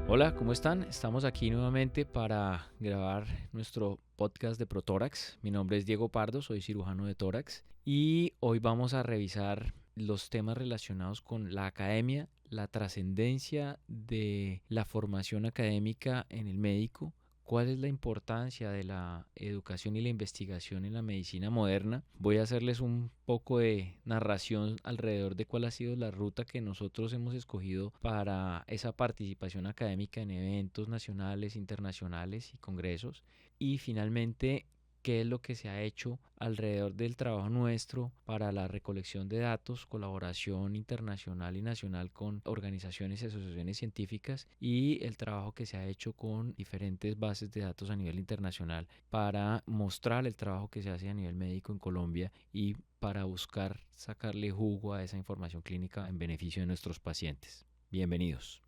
Hola, ¿cómo están? Estamos aquí nuevamente para grabar nuestro podcast de Protórax. Mi nombre es Diego Pardo, soy cirujano de tórax y hoy vamos a revisar los temas relacionados con la academia, la trascendencia de la formación académica en el médico, cuál es la importancia de la educación y la investigación en la medicina moderna. Voy a hacerles un poco de narración alrededor de cuál ha sido la ruta que nosotros hemos escogido para esa participación académica en eventos nacionales, internacionales y congresos. Y finalmente, qué es lo que se ha hecho alrededor del trabajo nuestro para la recolección de datos, colaboración internacional y nacional con organizaciones y asociaciones científicas y el trabajo que se ha hecho con diferentes bases de datos a nivel internacional para mostrar el trabajo que se hace a nivel médico en Colombia y para buscar sacarle jugo a esa información clínica en beneficio de nuestros pacientes. Bienvenidos.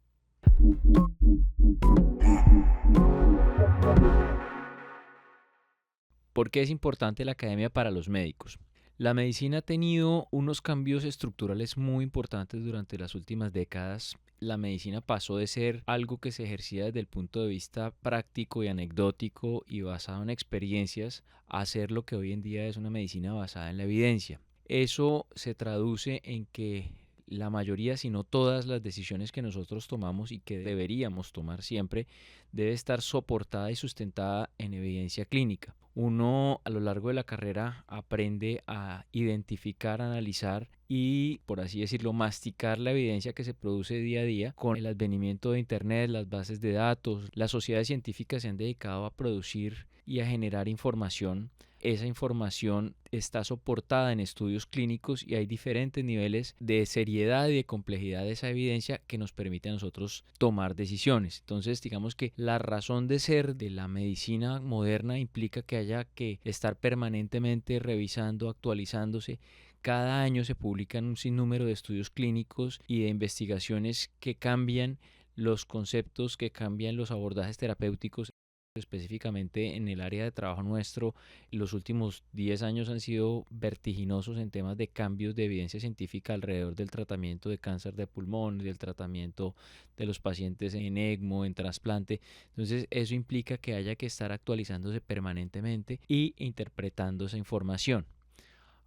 ¿Por qué es importante la academia para los médicos? La medicina ha tenido unos cambios estructurales muy importantes durante las últimas décadas. La medicina pasó de ser algo que se ejercía desde el punto de vista práctico y anecdótico y basado en experiencias a ser lo que hoy en día es una medicina basada en la evidencia. Eso se traduce en que la mayoría, si no todas las decisiones que nosotros tomamos y que deberíamos tomar siempre, debe estar soportada y sustentada en evidencia clínica. Uno a lo largo de la carrera aprende a identificar, analizar y, por así decirlo, masticar la evidencia que se produce día a día con el advenimiento de Internet, las bases de datos. Las sociedades científicas se han dedicado a producir y a generar información. Esa información está soportada en estudios clínicos y hay diferentes niveles de seriedad y de complejidad de esa evidencia que nos permite a nosotros tomar decisiones. Entonces, digamos que la razón de ser de la medicina moderna implica que haya que estar permanentemente revisando, actualizándose. Cada año se publican un sinnúmero de estudios clínicos y de investigaciones que cambian los conceptos, que cambian los abordajes terapéuticos. Específicamente en el área de trabajo nuestro, los últimos 10 años han sido vertiginosos en temas de cambios de evidencia científica alrededor del tratamiento de cáncer de pulmón, del tratamiento de los pacientes en ECMO, en trasplante. Entonces eso implica que haya que estar actualizándose permanentemente y interpretando esa información.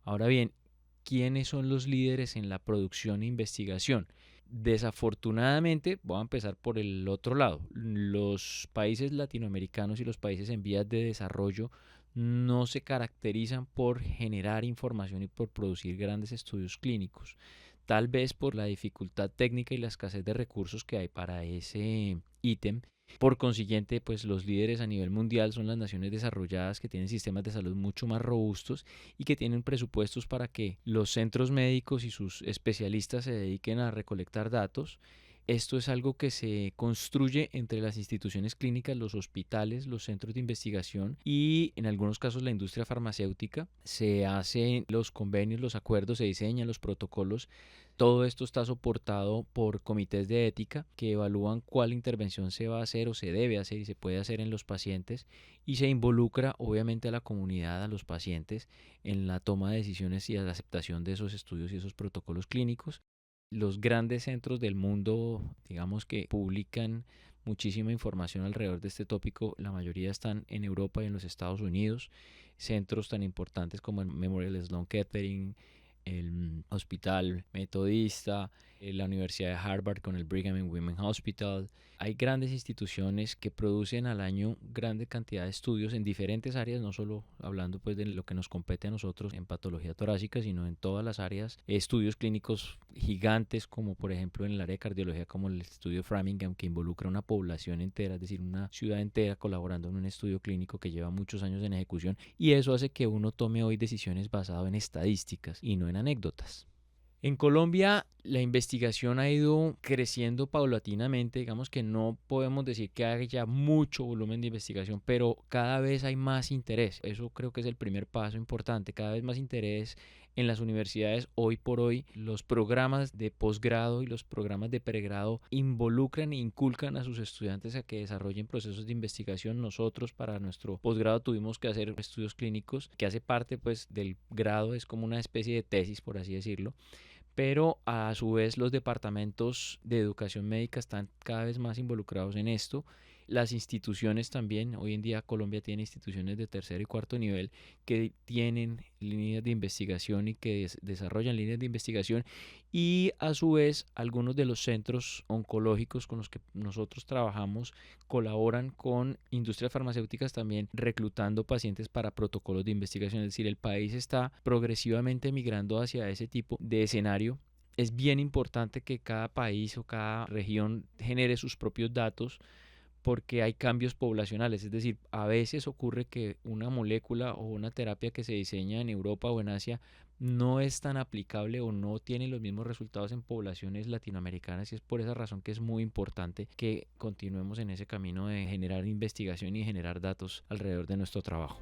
Ahora bien, ¿quiénes son los líderes en la producción e investigación? Desafortunadamente, voy a empezar por el otro lado. Los países latinoamericanos y los países en vías de desarrollo no se caracterizan por generar información y por producir grandes estudios clínicos. Tal vez por la dificultad técnica y la escasez de recursos que hay para ese ítem. Por consiguiente, pues los líderes a nivel mundial son las naciones desarrolladas que tienen sistemas de salud mucho más robustos y que tienen presupuestos para que los centros médicos y sus especialistas se dediquen a recolectar datos. Esto es algo que se construye entre las instituciones clínicas, los hospitales, los centros de investigación y en algunos casos la industria farmacéutica. Se hacen los convenios, los acuerdos, se diseñan los protocolos. Todo esto está soportado por comités de ética que evalúan cuál intervención se va a hacer o se debe hacer y se puede hacer en los pacientes y se involucra obviamente a la comunidad, a los pacientes en la toma de decisiones y a la aceptación de esos estudios y esos protocolos clínicos. Los grandes centros del mundo, digamos que publican muchísima información alrededor de este tópico, la mayoría están en Europa y en los Estados Unidos, centros tan importantes como el Memorial Sloan Kettering, el Hospital Metodista, la Universidad de Harvard con el Brigham and Women's Hospital. Hay grandes instituciones que producen al año grande cantidad de estudios en diferentes áreas, no solo hablando pues de lo que nos compete a nosotros en patología torácica, sino en todas las áreas, estudios clínicos gigantes como por ejemplo en el área de cardiología como el estudio Framingham que involucra una población entera, es decir, una ciudad entera colaborando en un estudio clínico que lleva muchos años en ejecución y eso hace que uno tome hoy decisiones basadas en estadísticas y no en anécdotas. En Colombia la investigación ha ido creciendo paulatinamente, digamos que no podemos decir que haya mucho volumen de investigación, pero cada vez hay más interés. Eso creo que es el primer paso importante, cada vez más interés en las universidades. Hoy por hoy los programas de posgrado y los programas de pregrado involucran e inculcan a sus estudiantes a que desarrollen procesos de investigación. Nosotros para nuestro posgrado tuvimos que hacer estudios clínicos que hace parte pues del grado, es como una especie de tesis por así decirlo, pero a su vez los departamentos de educación médica están cada vez más involucrados en esto. Las instituciones también, hoy en día Colombia tiene instituciones de tercer y cuarto nivel que tienen líneas de investigación y que desarrollan líneas de investigación, y a su vez algunos de los centros oncológicos con los que nosotros trabajamos colaboran con industrias farmacéuticas también reclutando pacientes para protocolos de investigación. Es decir, el país está progresivamente migrando hacia ese tipo de escenario. Es bien importante que cada país o cada región genere sus propios datos porque hay cambios poblacionales. Es decir, a veces ocurre que una molécula o una terapia que se diseña en Europa o en Asia no es tan aplicable o no tiene los mismos resultados en poblaciones latinoamericanas, y es por esa razón que es muy importante que continuemos en ese camino de generar investigación y generar datos alrededor de nuestro trabajo.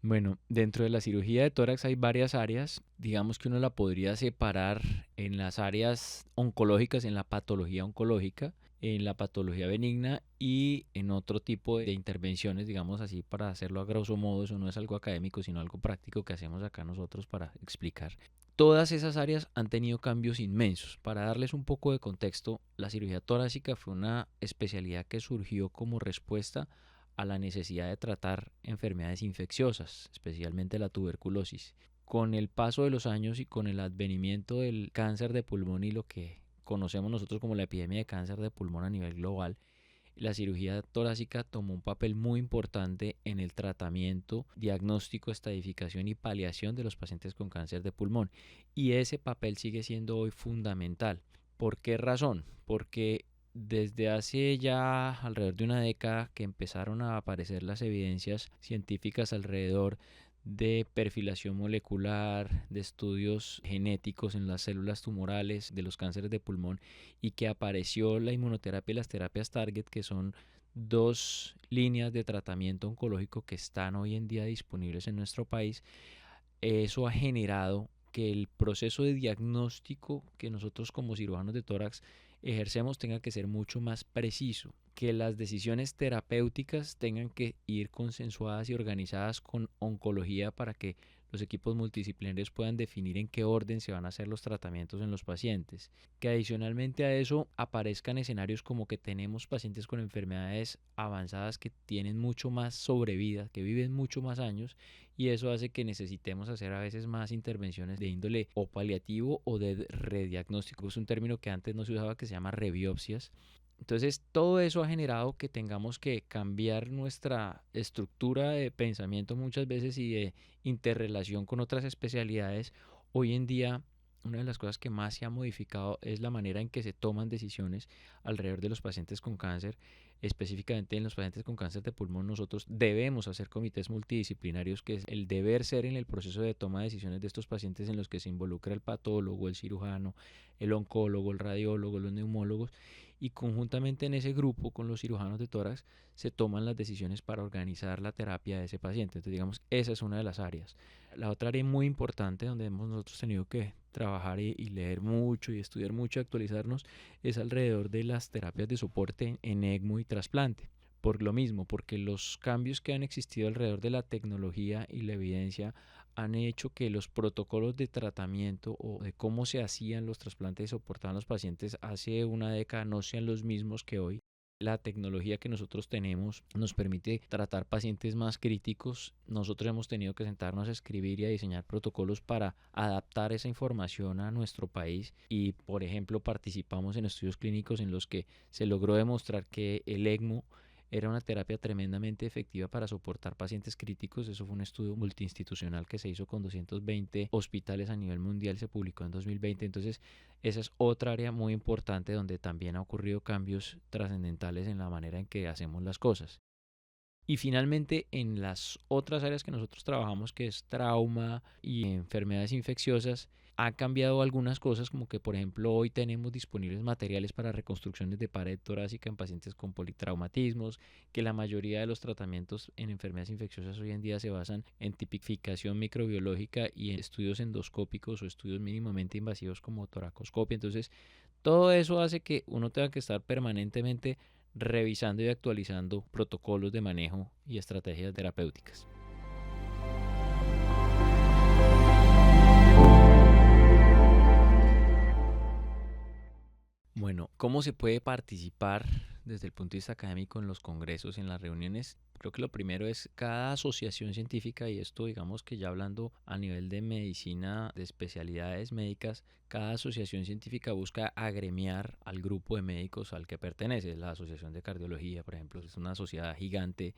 Bueno, dentro de la cirugía de tórax hay varias áreas. Digamos que uno la podría separar en las áreas oncológicas, en la patología oncológica, en la patología benigna y en otro tipo de intervenciones, digamos así, para hacerlo a grosso modo. Eso no es algo académico, sino algo práctico que hacemos acá nosotros para explicar. Todas esas áreas han tenido cambios inmensos. Para darles un poco de contexto, la cirugía torácica fue una especialidad que surgió como respuesta a la necesidad de tratar enfermedades infecciosas, especialmente la tuberculosis. Con el paso de los años y con el advenimiento del cáncer de pulmón y lo que conocemos nosotros como la epidemia de cáncer de pulmón a nivel global, la cirugía torácica tomó un papel muy importante en el tratamiento, diagnóstico, estadificación y paliación de los pacientes con cáncer de pulmón. Y ese papel sigue siendo hoy fundamental. ¿Por qué razón? Porque desde hace ya alrededor de una década que empezaron a aparecer las evidencias científicas alrededor de perfilación molecular, de estudios genéticos en las células tumorales de los cánceres de pulmón, y que apareció la inmunoterapia y las terapias target, que son dos líneas de tratamiento oncológico que están hoy en día disponibles en nuestro país. Eso ha generado que el proceso de diagnóstico que nosotros como cirujanos de tórax ejercemos tenga que ser mucho más preciso, que las decisiones terapéuticas tengan que ir consensuadas y organizadas con oncología para que los equipos multidisciplinarios puedan definir en qué orden se van a hacer los tratamientos en los pacientes. Que adicionalmente a eso aparezcan escenarios como que tenemos pacientes con enfermedades avanzadas que tienen mucho más sobrevida, que viven mucho más años, y eso hace que necesitemos hacer a veces más intervenciones de índole o paliativo o de rediagnóstico. Es un término que antes no se usaba, que se llama rebiopsias. Entonces, todo eso ha generado que tengamos que cambiar nuestra estructura de pensamiento muchas veces y de interrelación con otras especialidades. Hoy en día, una de las cosas que más se ha modificado es la manera en que se toman decisiones alrededor de los pacientes con cáncer. Específicamente en los pacientes con cáncer de pulmón, nosotros debemos hacer comités multidisciplinarios, que es el deber ser en el proceso de toma de decisiones de estos pacientes, en los que se involucra el patólogo, el cirujano, el oncólogo, el radiólogo, los neumólogos, y conjuntamente en ese grupo con los cirujanos de tórax se toman las decisiones para organizar la terapia de ese paciente. Entonces, digamos, esa es una de las áreas. La otra área muy importante donde hemos nosotros tenido que trabajar y leer mucho y estudiar mucho, actualizarnos, es alrededor de las terapias de soporte en ECMO y trasplante. Por lo mismo, porque los cambios que han existido alrededor de la tecnología y la evidencia han hecho que los protocolos de tratamiento o de cómo se hacían los trasplantes y soportaban los pacientes hace una década no sean los mismos que hoy. La tecnología que nosotros tenemos nos permite tratar pacientes más críticos. Nosotros hemos tenido que sentarnos a escribir y a diseñar protocolos para adaptar esa información a nuestro país, y, por ejemplo, participamos en estudios clínicos en los que se logró demostrar que el ECMO era una terapia tremendamente efectiva para soportar pacientes críticos. Eso fue un estudio multiinstitucional que se hizo con 220 hospitales a nivel mundial, se publicó en 2020. Entonces, esa es otra área muy importante donde también ha ocurrido cambios trascendentales en la manera en que hacemos las cosas. Y finalmente, en las otras áreas que nosotros trabajamos, que es trauma y enfermedades infecciosas, ha cambiado algunas cosas, como que por ejemplo hoy tenemos disponibles materiales para reconstrucciones de pared torácica en pacientes con politraumatismos, que la mayoría de los tratamientos en enfermedades infecciosas hoy en día se basan en tipificación microbiológica y en estudios endoscópicos o estudios mínimamente invasivos como toracoscopia. Entonces, todo eso hace que uno tenga que estar permanentemente revisando y actualizando protocolos de manejo y estrategias terapéuticas. Bueno, ¿cómo se puede participar desde el punto de vista académico en los congresos, en las reuniones? Creo que lo primero es cada asociación científica, y esto digamos que ya hablando a nivel de medicina, de especialidades médicas, cada asociación científica busca agremiar al grupo de médicos al que pertenece. La Asociación de Cardiología, por ejemplo, es una sociedad gigante.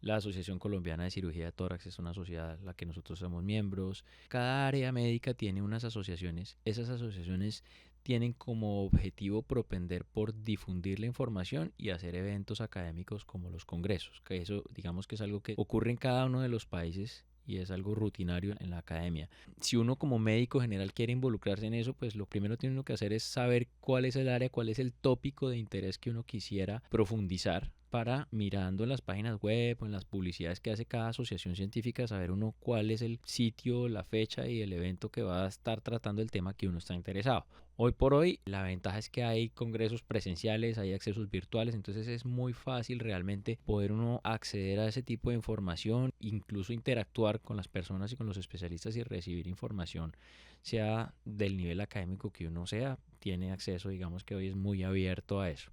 La Asociación Colombiana de Cirugía de Tórax es una sociedad a la que nosotros somos miembros. Cada área médica tiene unas asociaciones. Esas asociaciones tienen como objetivo propender por difundir la información y hacer eventos académicos como los congresos, que eso digamos que es algo que ocurre en cada uno de los países y es algo rutinario en la academia. Si uno como médico general quiere involucrarse en eso, pues lo primero que tiene uno que hacer es saber cuál es el área, cuál es el tópico de interés que uno quisiera profundizar, para, mirando en las páginas web o en las publicidades que hace cada asociación científica, saber uno cuál es el sitio, la fecha y el evento que va a estar tratando el tema que uno está interesado. Hoy por hoy la ventaja es que hay congresos presenciales, hay accesos virtuales, entonces es muy fácil realmente poder uno acceder a ese tipo de información, incluso interactuar con las personas y con los especialistas y recibir información, sea del nivel académico que uno sea, tiene acceso, digamos que hoy es muy abierto a eso.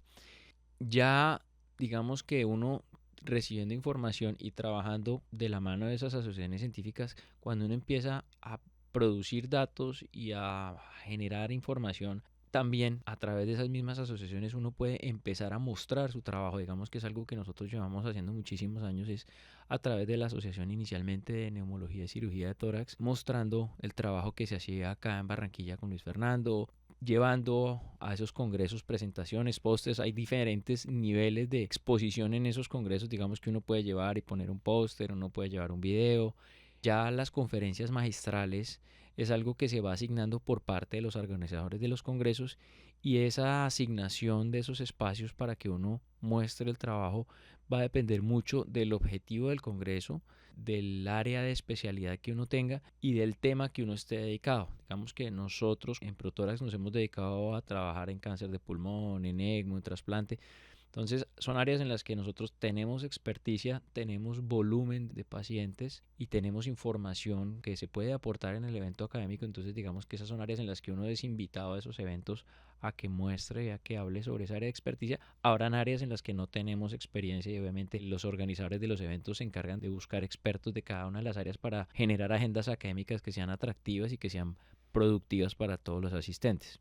Ya digamos que uno recibiendo información y trabajando de la mano de esas asociaciones científicas, cuando uno empieza a producir datos y a generar información, también a través de esas mismas asociaciones uno puede empezar a mostrar su trabajo. Digamos que es algo que nosotros llevamos haciendo muchísimos años, es a través de la asociación inicialmente de neumología y cirugía de tórax, mostrando el trabajo que se hacía acá en Barranquilla con Luis Fernando, llevando a esos congresos presentaciones, pósters. Hay diferentes niveles de exposición en esos congresos. Digamos que uno puede llevar y poner un póster, uno puede llevar un video. Ya las conferencias magistrales es algo que se va asignando por parte de los organizadores de los congresos, y esa asignación de esos espacios para que uno muestre el trabajo va a depender mucho del objetivo del congreso, del área de especialidad que uno tenga y del tema que uno esté dedicado. Digamos que nosotros en Protórax nos hemos dedicado a trabajar en cáncer de pulmón, en ECMO, en trasplante. Entonces son áreas en las que nosotros tenemos experticia, tenemos volumen de pacientes y tenemos información que se puede aportar en el evento académico. Entonces digamos que esas son áreas en las que uno es invitado a esos eventos a que muestre, a que hable sobre esa área de experticia. Habrán áreas en las que no tenemos experiencia y obviamente los organizadores de los eventos se encargan de buscar expertos de cada una de las áreas para generar agendas académicas que sean atractivas y que sean productivas para todos los asistentes.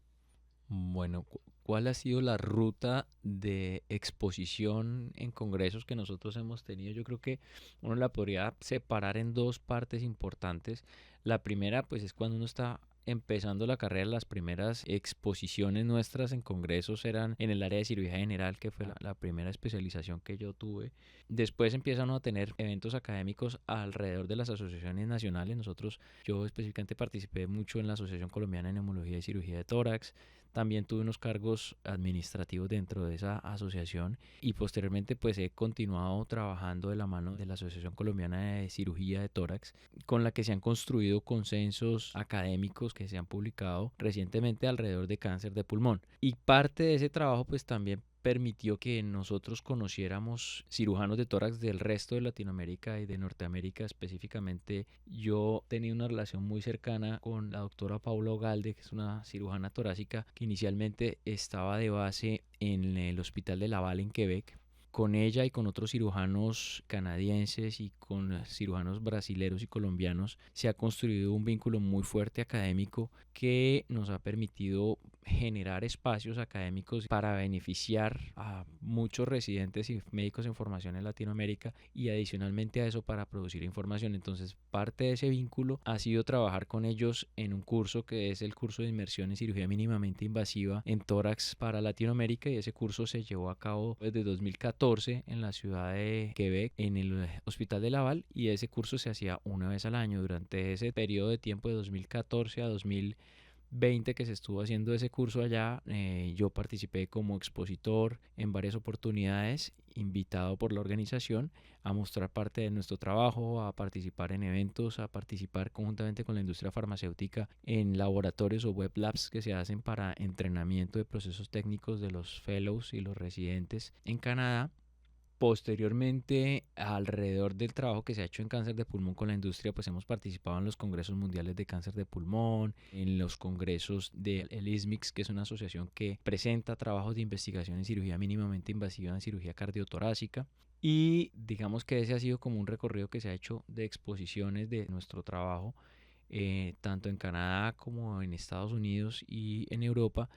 Bueno, ¿cuál ha sido la ruta de exposición en congresos que nosotros hemos tenido? Yo creo que uno la podría separar en dos partes importantes. La primera, pues, es cuando uno está empezando la carrera. Las primeras exposiciones nuestras en congresos eran en el área de cirugía general, que fue la primera especialización que yo tuve. Después empiezan a tener eventos académicos alrededor de las asociaciones nacionales. Yo específicamente participé mucho en la Asociación Colombiana de Neumología y Cirugía de Tórax. También tuve unos cargos administrativos dentro de esa asociación, y posteriormente pues he continuado trabajando de la mano de la Asociación Colombiana de Cirugía de Tórax, con la que se han construido consensos académicos que se han publicado recientemente alrededor de cáncer de pulmón. Y parte de ese trabajo pues también permitió que nosotros conociéramos cirujanos de tórax del resto de Latinoamérica y de Norteamérica. Específicamente yo tenía una relación muy cercana con la doctora Paula Ogalde, que es una cirujana torácica que inicialmente estaba de base en el Hospital de Laval en Quebec. Con ella y con otros cirujanos canadienses y con cirujanos brasileros y colombianos se ha construido un vínculo muy fuerte académico que nos ha permitido generar espacios académicos para beneficiar a muchos residentes y médicos en formación en Latinoamérica, y adicionalmente a eso para producir información. Entonces parte de ese vínculo ha sido trabajar con ellos en un curso que es el curso de inmersión en cirugía mínimamente invasiva en tórax para Latinoamérica, y ese curso se llevó a cabo desde 2014 en la ciudad de Quebec, en el Hospital de Laval, y ese curso se hacía una vez al año. Durante ese periodo de tiempo de 2014 a 2020 2020 que se estuvo haciendo ese curso allá, yo participé como expositor en varias oportunidades, invitado por la organización a mostrar parte de nuestro trabajo, a participar en eventos, a participar conjuntamente con la industria farmacéutica en laboratorios o web labs que se hacen para entrenamiento de procesos técnicos de los fellows y los residentes en Canadá. Posteriormente, alrededor del trabajo que se ha hecho en cáncer de pulmón con la industria, pues hemos participado en los congresos mundiales de cáncer de pulmón, en los congresos del ISMICS, que es una asociación que presenta trabajos de investigación en cirugía mínimamente invasiva en cirugía cardiotorácica. Y digamos que ese ha sido como un recorrido que se ha hecho de exposiciones de nuestro trabajo, tanto en Canadá como en Estados Unidos y en Europa.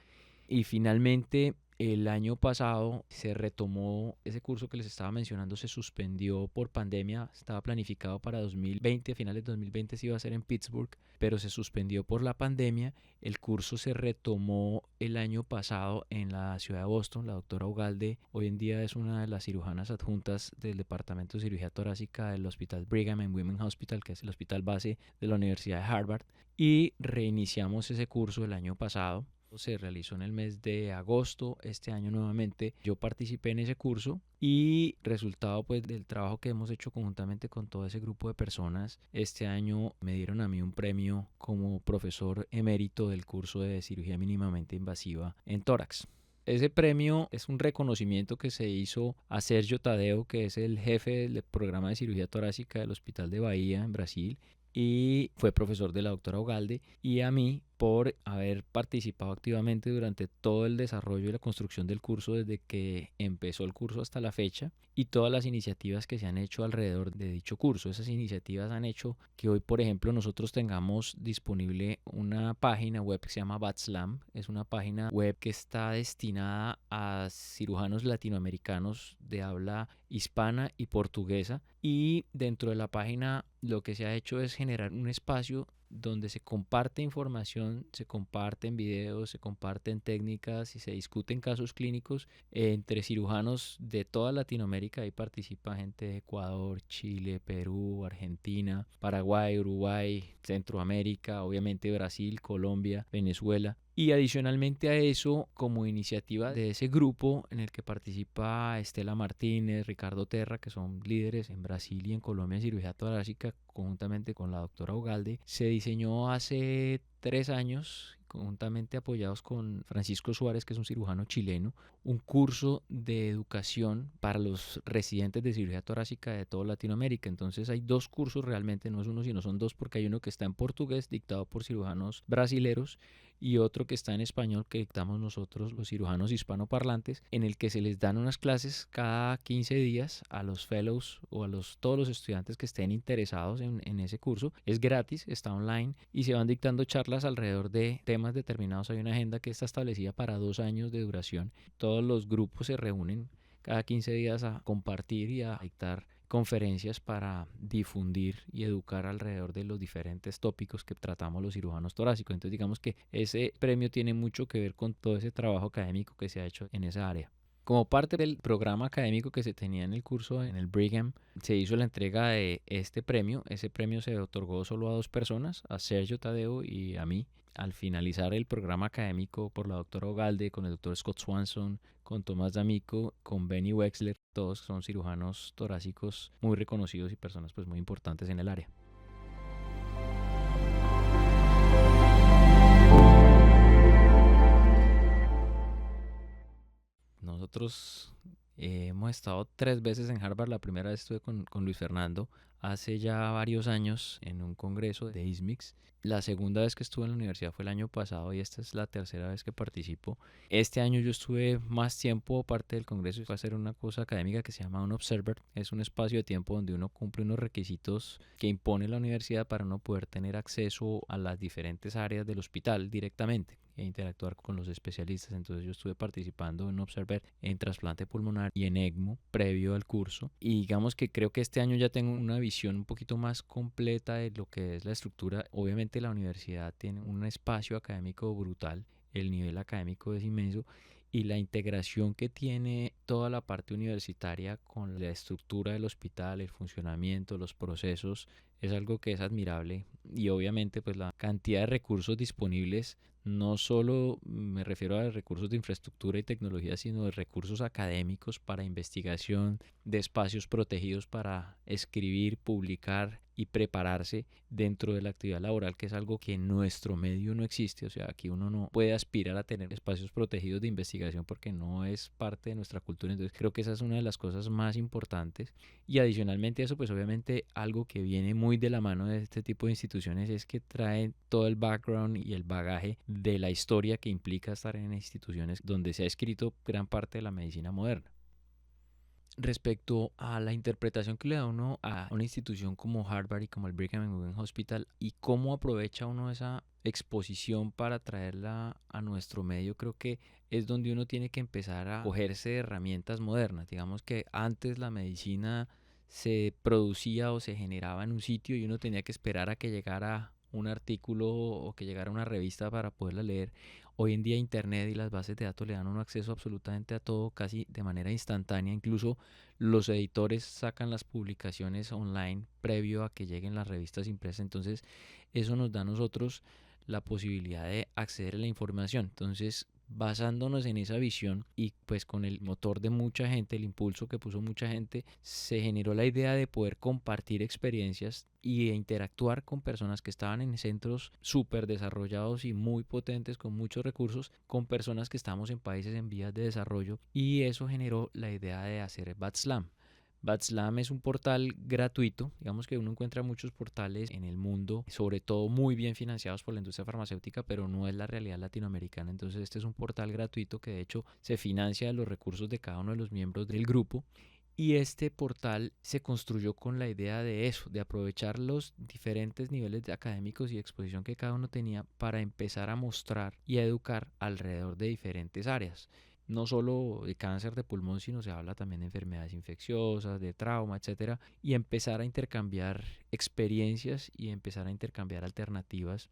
Y finalmente, el año pasado se retomó ese curso que les estaba mencionando, se suspendió por pandemia, estaba planificado para 2020, a finales de 2020 se iba a hacer en Pittsburgh, pero se suspendió por la pandemia. El curso se retomó el año pasado en la ciudad de Boston. La doctora Ugalde hoy en día es una de las cirujanas adjuntas del Departamento de Cirugía Torácica del Hospital Brigham and Women's Hospital, que es el hospital base de la Universidad de Harvard, y reiniciamos ese curso el año pasado. Se realizó en el mes de agosto este año nuevamente. Yo participé en ese curso y resultado pues del trabajo que hemos hecho conjuntamente con todo ese grupo de personas, este año me dieron a mí un premio como profesor emérito del curso de cirugía mínimamente invasiva en tórax. Ese premio es un reconocimiento que se hizo a Sergio Tadeu, que es el jefe del programa de cirugía torácica del Hospital de Bahía en Brasil, y fue profesor de la doctora Ugalde, y a mí por haber participado activamente durante todo el desarrollo y la construcción del curso desde que empezó el curso hasta la fecha, y todas las iniciativas que se han hecho alrededor de dicho curso. Esas iniciativas han hecho que hoy, por ejemplo, nosotros tengamos disponible una página web que se llama BATSLAM. Es una página web que está destinada a cirujanos latinoamericanos de habla hispana y portuguesa, y dentro de la página lo que se ha hecho es generar un espacio donde se comparte información, se comparten videos, se comparten técnicas y se discuten casos clínicos entre cirujanos de toda Latinoamérica. Ahí participa gente de Ecuador, Chile, Perú, Argentina, Paraguay, Uruguay, Centroamérica, obviamente Brasil, Colombia, Venezuela. Y adicionalmente a eso, como iniciativa de ese grupo en el que participa Estela Martínez, Ricardo Terra, que son líderes en Brasil y en Colombia en cirugía torácica, conjuntamente con la doctora Ugalde, se diseñó hace 3 años, conjuntamente apoyados con Francisco Suárez, que es un cirujano chileno, un curso de educación para los residentes de cirugía torácica de toda Latinoamérica. Entonces hay 2 cursos realmente, no es uno sino son 2, porque hay uno que está en portugués dictado por cirujanos brasileros y otro que está en español que dictamos nosotros los cirujanos hispanoparlantes, en el que se les dan unas clases cada 15 días a los fellows o a todos los estudiantes que estén interesados en ese curso. Es gratis, está online y se van dictando charlas alrededor de temas determinados. Hay una agenda que está establecida para 2 años de duración. Todos los grupos se reúnen cada 15 días a compartir y a dictar conferencias para difundir y educar alrededor de los diferentes tópicos que tratamos los cirujanos torácicos. Entonces digamos que ese premio tiene mucho que ver con todo ese trabajo académico que se ha hecho en esa área. Como parte del programa académico que se tenía en el curso en el Brigham, se hizo la entrega de este premio. Ese premio se otorgó solo a 2 personas, a Sergio Tadeu y a mí. Al finalizar el programa académico por la doctora Ugalde, con el doctor Scott Swanson, con Tomás D'Amico, con Benny Wexler, todos son cirujanos torácicos muy reconocidos y personas pues muy importantes en el área. Nosotros hemos estado 3 veces en Harvard. La primera vez estuve con Luis Fernando hace ya varios años en un congreso de ISMICS. La segunda vez que estuve en la universidad fue el año pasado y esta es la tercera vez que participo. Este año yo estuve más tiempo parte del congreso y fue a hacer una cosa académica que se llama un Observer. Es un espacio de tiempo donde uno cumple unos requisitos que impone la universidad para uno poder tener acceso a las diferentes áreas del hospital directamente e interactuar con los especialistas. Entonces yo estuve participando en Observer en trasplante pulmonar y en ECMO previo al curso, y digamos que creo que este año ya tengo una visión un poquito más completa de lo que es la estructura. Obviamente la universidad tiene un espacio académico brutal, el nivel académico es inmenso, y la integración que tiene toda la parte universitaria con la estructura del hospital, el funcionamiento, los procesos, es algo que es admirable. Y obviamente pues la cantidad de recursos disponibles No solo me refiero a recursos de infraestructura y tecnología, sino de recursos académicos para investigación, de espacios protegidos para escribir, publicar y prepararse dentro de la actividad laboral, que es algo que en nuestro medio no existe. O sea, aquí uno no puede aspirar a tener espacios protegidos de investigación porque no es parte de nuestra cultura. Entonces creo que esa es una de las cosas más importantes. Y adicionalmente a eso, pues obviamente algo que viene muy de la mano de este tipo de instituciones es que traen todo el background y el bagaje de la historia que implica estar en instituciones donde se ha escrito gran parte de la medicina moderna. Respecto a la interpretación que le da uno a una institución como Harvard y como el Brigham and Women's Hospital y cómo aprovecha uno esa exposición para traerla a nuestro medio, creo que es donde uno tiene que empezar a cogerse de herramientas modernas. Digamos que antes la medicina se producía o se generaba en un sitio y uno tenía que esperar a que llegara un artículo o que llegara una revista para poderla leer. Hoy en día Internet y las bases de datos le dan un acceso absolutamente a todo casi de manera instantánea. Incluso los editores sacan las publicaciones online previo a que lleguen las revistas impresas. Entonces eso nos da a nosotros la posibilidad de acceder a la información. Entonces, basándonos en esa visión y pues con el motor de mucha gente, el impulso que puso mucha gente, se generó la idea de poder compartir experiencias y de interactuar con personas que estaban en centros súper desarrollados y muy potentes con muchos recursos, con personas que estamos en países en vías de desarrollo, y eso generó la idea de hacer BATSLAM. BATSLAM es un portal gratuito. Digamos que uno encuentra muchos portales en el mundo, sobre todo muy bien financiados por la industria farmacéutica, pero no es la realidad latinoamericana. Entonces este es un portal gratuito que de hecho se financia de los recursos de cada uno de los miembros del grupo. Y este portal se construyó con la idea de eso, de aprovechar los diferentes niveles de académicos y exposición que cada uno tenía para empezar a mostrar y a educar alrededor de diferentes áreas. No solo de cáncer de pulmón, sino se habla también de enfermedades infecciosas, de trauma, etcétera, y empezar a intercambiar experiencias y empezar a intercambiar alternativas.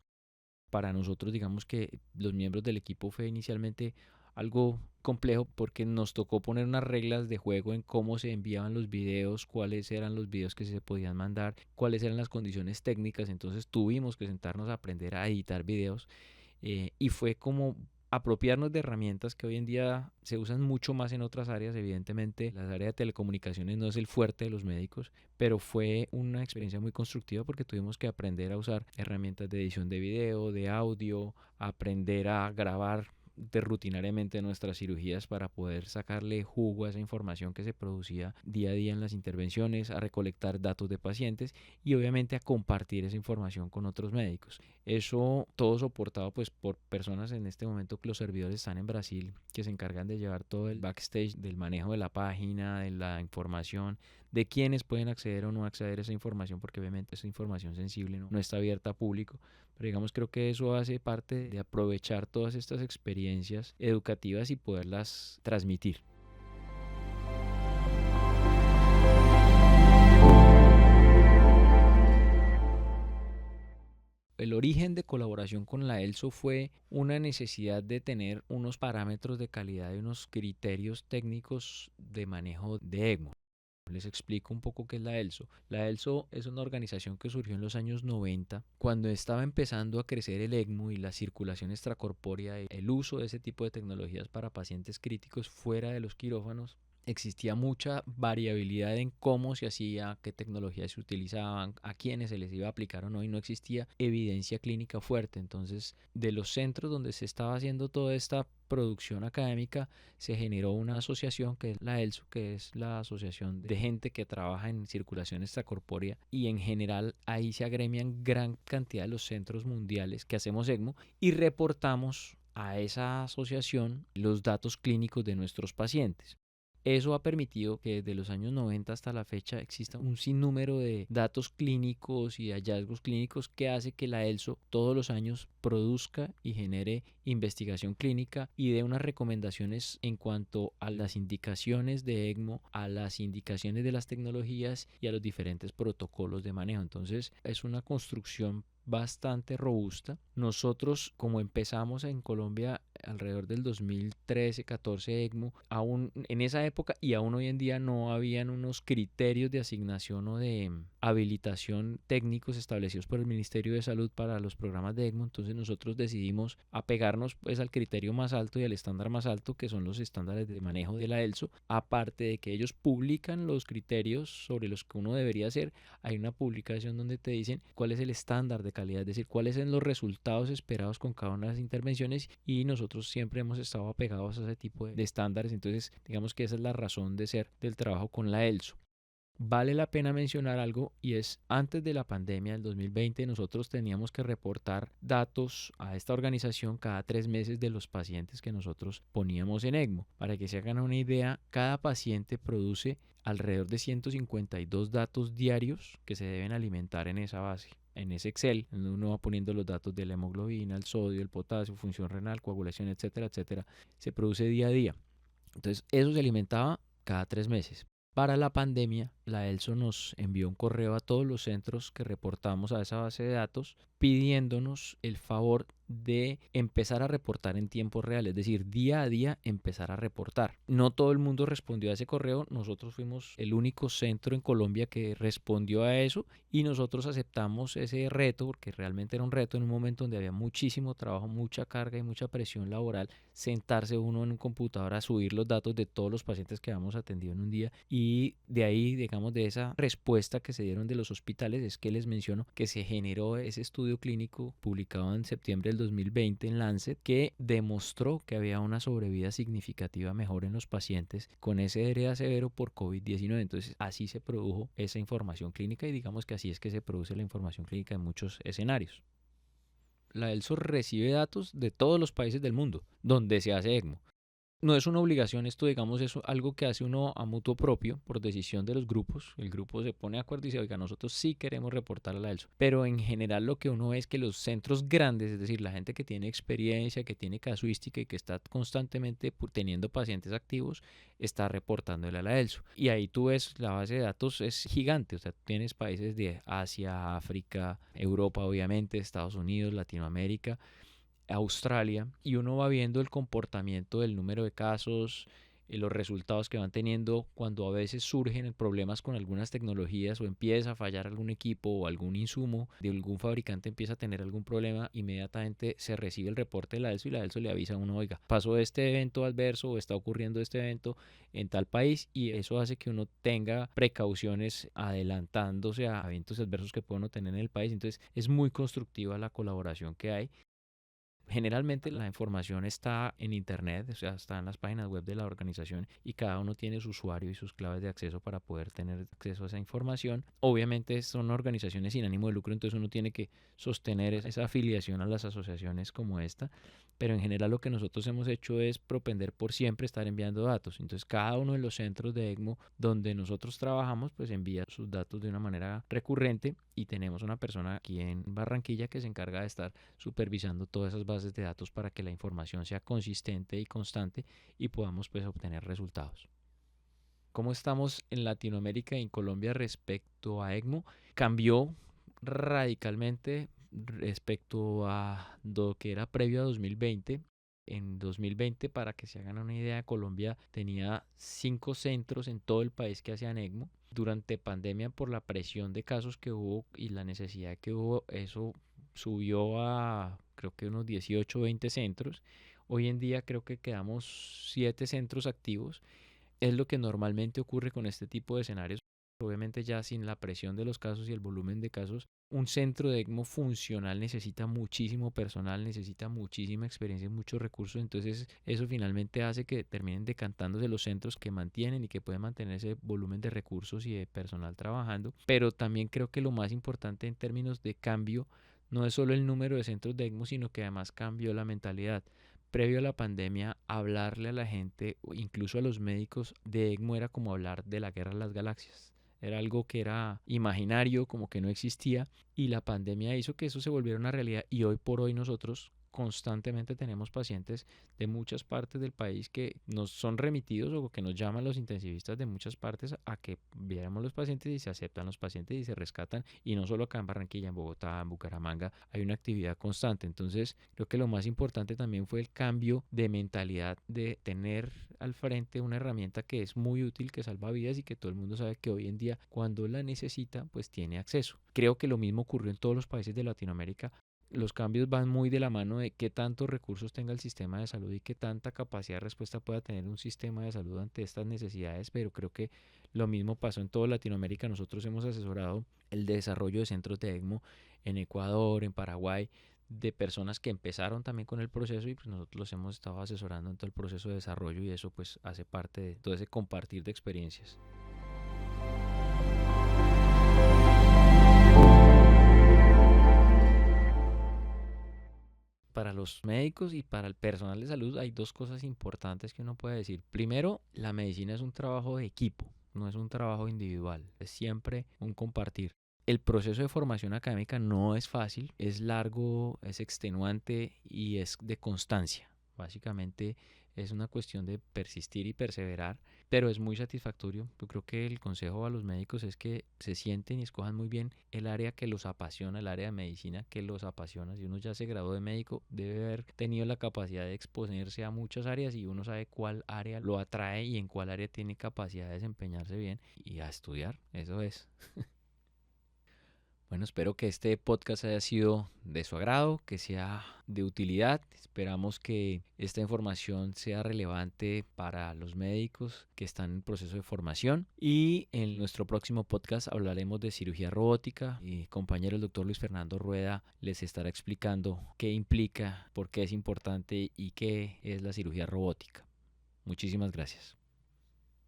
Para nosotros, digamos que los miembros del equipo fue inicialmente algo complejo porque nos tocó poner unas reglas de juego en cómo se enviaban los videos, cuáles eran los videos que se podían mandar, cuáles eran las condiciones técnicas. Entonces tuvimos que sentarnos a aprender a editar videos, y fue como apropiarnos de herramientas que hoy en día se usan mucho más en otras áreas. Evidentemente, las áreas de telecomunicaciones no es el fuerte de los médicos, pero fue una experiencia muy constructiva porque tuvimos que aprender a usar herramientas de edición de video, de audio, aprender a grabar rutinariamente nuestras cirugías para poder sacarle jugo a esa información que se producía día a día en las intervenciones, a recolectar datos de pacientes y obviamente a compartir esa información con otros médicos. Eso todo soportado pues por personas. En este momento que los servidores están en Brasil, que se encargan de llevar todo el backstage del manejo de la página, de la información, de quiénes pueden acceder o no acceder a esa información, porque obviamente esa información sensible no está abierta a público. Pero digamos, creo que eso hace parte de aprovechar todas estas experiencias educativas y poderlas transmitir. El origen de colaboración con la ELSO fue una necesidad de tener unos parámetros de calidad y unos criterios técnicos de manejo de ECMO. Les explico un poco qué es la ELSO. La ELSO es una organización que surgió en los años 90, cuando estaba empezando a crecer el ECMO y la circulación extracorpórea, y el uso de ese tipo de tecnologías para pacientes críticos fuera de los quirófanos. Existía mucha variabilidad en cómo se hacía, qué tecnologías se utilizaban, a quiénes se les iba a aplicar o no, y no existía evidencia clínica fuerte. Entonces, de los centros donde se estaba haciendo toda esta producción académica, se generó una asociación que es la ELSO, que es la asociación de gente que trabaja en circulación extracorpórea, y en general ahí se agremian gran cantidad de los centros mundiales que hacemos ECMO y reportamos a esa asociación los datos clínicos de nuestros pacientes. Eso ha permitido que desde los años 90 hasta la fecha exista un sinnúmero de datos clínicos y hallazgos clínicos que hace que la ELSO todos los años produzca y genere investigación clínica y dé unas recomendaciones en cuanto a las indicaciones de ECMO, a las indicaciones de las tecnologías y a los diferentes protocolos de manejo. Entonces es una construcción bastante robusta. Nosotros, como empezamos en Colombia alrededor del 2013-14 ECMO, aún en esa época y aún hoy en día no habían unos criterios de asignación o de habilitación técnicos establecidos por el Ministerio de Salud para los programas de ECMO. Entonces nosotros decidimos apegarnos pues al criterio más alto y al estándar más alto, que son los estándares de manejo de la ELSO. Aparte de que ellos publican los criterios sobre los que uno debería hacer, hay una publicación donde te dicen cuál es el estándar de calidad, es decir, cuáles son los resultados esperados con cada una de las intervenciones, y nosotros siempre hemos estado apegados a ese tipo de estándares. Entonces digamos que esa es la razón de ser del trabajo con la ELSO. Vale la pena mencionar algo, y es antes de la pandemia del 2020 nosotros teníamos que reportar datos a esta organización cada 3 meses de los pacientes que nosotros poníamos en ECMO. Para que se hagan una idea, cada paciente produce alrededor de 152 datos diarios que se deben alimentar en esa base, en ese Excel, donde uno va poniendo los datos de la hemoglobina, el sodio, el potasio, función renal, coagulación, etcétera, etcétera. Se produce día a día. Entonces eso se alimentaba cada 3 meses. Para la pandemia, la ELSO nos envió un correo a todos los centros que reportamos a esa base de datos pidiéndonos el favor de empezar a reportar en tiempo real, es decir, día a día empezar a reportar. No todo el mundo respondió a ese correo, nosotros fuimos el único centro en Colombia que respondió a eso, y nosotros aceptamos ese reto porque realmente era un reto en un momento donde había muchísimo trabajo, mucha carga y mucha presión laboral, sentarse uno en un computador a subir los datos de todos los pacientes que habíamos atendido en un día. Y de ahí, digamos, de esa respuesta que se dieron de los hospitales, es que les menciono que se generó ese estudio clínico publicado en septiembre del 2020 en Lancet, que demostró que había una sobrevida significativa mejor en los pacientes con SDRA severo por COVID-19. Entonces así se produjo esa información clínica, y digamos que así es que se produce la información clínica en muchos escenarios. La ELSO recibe datos de todos los países del mundo donde se hace ECMO. No es una obligación esto, digamos, es algo que hace uno a mutuo propio por decisión de los grupos. El grupo se pone de acuerdo y dice, oiga, nosotros sí queremos reportar a la ELSO. Pero en general lo que uno ve es que los centros grandes, es decir, la gente que tiene experiencia, que tiene casuística y que está constantemente teniendo pacientes activos, está reportándole a la ELSO. Y ahí tú ves, la base de datos es gigante, o sea, tienes países de Asia, África, Europa, obviamente, Estados Unidos, Latinoamérica, Australia, y uno va viendo el comportamiento del número de casos, los resultados que van teniendo cuando a veces surgen problemas con algunas tecnologías o empieza a fallar algún equipo o algún insumo de algún fabricante, empieza a tener algún problema, inmediatamente se recibe el reporte de la ELSO y la ELSO le avisa a uno, oiga, pasó este evento adverso o está ocurriendo este evento en tal país, y eso hace que uno tenga precauciones adelantándose a eventos adversos que puede uno tener en el país. Entonces es muy constructiva la colaboración que hay. Generalmente la información está en internet, o sea, está en las páginas web de la organización, y cada uno tiene su usuario y sus claves de acceso para poder tener acceso a esa información. Obviamente son organizaciones sin ánimo de lucro, entonces uno tiene que sostener esa afiliación a las asociaciones como esta, pero en general lo que nosotros hemos hecho es propender por siempre estar enviando datos. Entonces cada uno de los centros de ECMO donde nosotros trabajamos pues envía sus datos de una manera recurrente, y tenemos una persona aquí en Barranquilla que se encarga de estar supervisando todas esas bases de datos para que la información sea consistente y constante y podamos pues obtener resultados. ¿Cómo estamos en Latinoamérica y en Colombia respecto a ECMO? Cambió radicalmente respecto a lo que era previo a 2020. En 2020, para que se hagan una idea, Colombia tenía 5 centros en todo el país que hacían ECMO. Durante pandemia, por la presión de casos que hubo y la necesidad que hubo, eso subió a creo que unos 18 o 20 centros. Hoy en día creo que quedamos 7 centros activos. Es lo que normalmente ocurre con este tipo de escenarios. Obviamente ya sin la presión de los casos y el volumen de casos, un centro de ECMO funcional necesita muchísimo personal, necesita muchísima experiencia y muchos recursos. Entonces eso finalmente hace que terminen decantándose los centros que mantienen y que pueden mantener ese volumen de recursos y de personal trabajando. Pero también creo que lo más importante en términos de cambio no es solo el número de centros de ECMO, sino que además cambió la mentalidad. Previo a la pandemia, hablarle a la gente, o incluso a los médicos, de ECMO era como hablar de la guerra de las galaxias. Era algo que era imaginario, como que no existía, y la pandemia hizo que eso se volviera una realidad, y hoy por hoy nosotros constantemente tenemos pacientes de muchas partes del país que nos son remitidos o que nos llaman los intensivistas de muchas partes a que viéramos los pacientes y se aceptan los pacientes y se rescatan. Y no solo acá en Barranquilla, en Bogotá, en Bucaramanga, hay una actividad constante. Entonces, creo que lo más importante también fue el cambio de mentalidad de tener al frente una herramienta que es muy útil, que salva vidas y que todo el mundo sabe que hoy en día cuando la necesita, pues tiene acceso. Creo que lo mismo ocurrió en todos los países de Latinoamérica. Los cambios van muy de la mano de qué tantos recursos tenga el sistema de salud y qué tanta capacidad de respuesta pueda tener un sistema de salud ante estas necesidades, pero creo que lo mismo pasó en toda Latinoamérica. Nosotros hemos asesorado el desarrollo de centros de ECMO en Ecuador, en Paraguay, de personas que empezaron también con el proceso y pues nosotros los hemos estado asesorando en todo el proceso de desarrollo y eso pues hace parte de todo ese compartir de experiencias. Para los médicos y para el personal de salud hay dos cosas importantes que uno puede decir. Primero, la medicina es un trabajo de equipo, no es un trabajo individual, es siempre un compartir. El proceso de formación académica no es fácil, es largo, es extenuante y es de constancia. Básicamente es una cuestión de persistir y perseverar, pero es muy satisfactorio. Yo creo que el consejo a los médicos es que se sienten y escojan muy bien el área que los apasiona, el área de medicina que los apasiona. Si uno ya se graduó de médico, debe haber tenido la capacidad de exponerse a muchas áreas y uno sabe cuál área lo atrae y en cuál área tiene capacidad de desempeñarse bien y a estudiar, eso es. Bueno, espero que este podcast haya sido de su agrado, que sea de utilidad. Esperamos que esta información sea relevante para los médicos que están en proceso de formación. Y en nuestro próximo podcast hablaremos de cirugía robótica. Mi compañero el doctor Luis Fernando Rueda les estará explicando qué implica, por qué es importante y qué es la cirugía robótica. Muchísimas gracias.